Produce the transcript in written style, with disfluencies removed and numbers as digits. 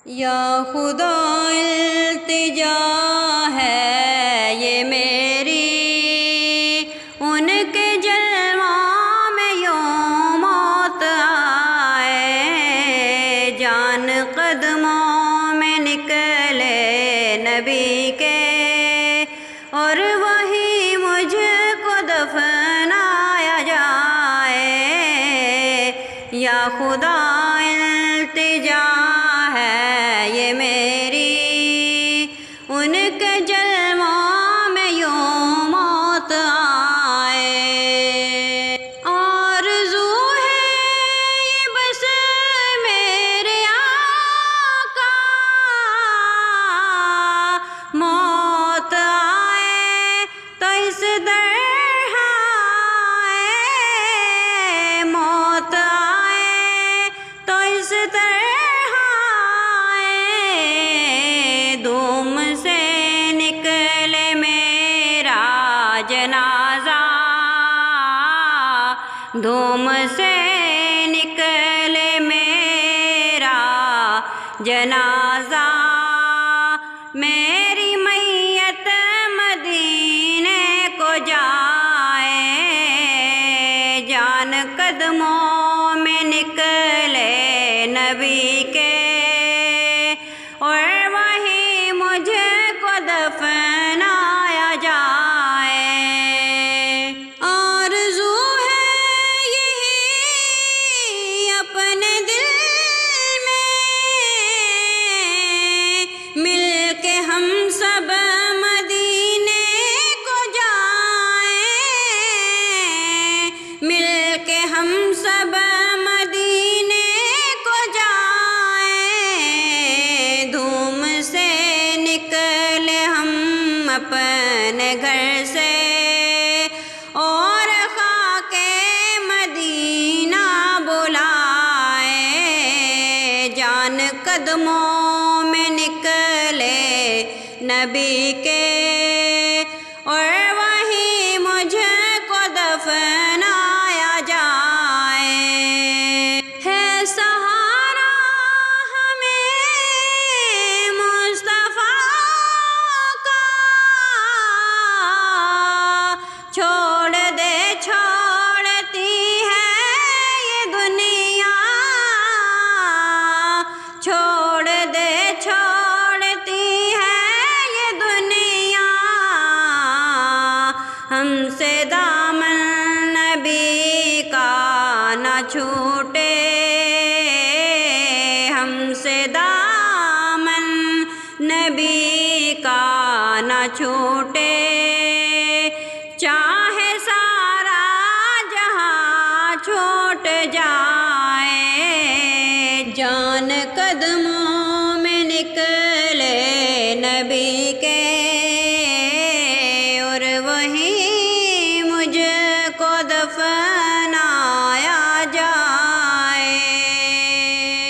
یا خدا التجا ہے یہ میری، ان کے جلووں میں یوں موت آئے، جان قدموں میں نکلے نبی کے، اور وہی مجھ کو دفنایا جائے۔ یا خدا التجا ہے یہ میری، ان کے جلووں میں یوں موت آئے۔ آرزو ہے یہ بس میرے آقا، موت آئے تو اس طرح آئے، موت آئے تو اس طرح آئے، دھوم سے نکلے میرا جنازہ، دھوم سے نکلے میرا جنازہ، میری میت مدینے کو جائے، جان قدموں میں نکلے نبی کے، اور وہی مجھے کو دفنایا جائے۔ آرزو ہے یہی اپنے دل میں، مل کے ہم سب مدینے کو جائیں، مل کے ہم سب مدینے کو جائیں، دھوم سے نکلے ہم اپنے گھر سے، اور خاک مدینہ بلائے، جان قدموں میں نکلے نبی کے، اور وہی مجھے کو دفنایا جائے۔ ہے سہارا ہمیں مصطفیٰ کا، چھوڑ دے چھوڑتی ہے یہ دنیا، چھوڑ دے چھوڑتی ہے یہ دنیا، ہم سے دامن نبی کا نہ چھوٹے، ہم سے دامن نبی کا نہ چھوٹے، چاہے سارا جہاں چھوٹ جائے، جان قدموں میں نکلے نبی کے، اور وہی مجھ کو دفن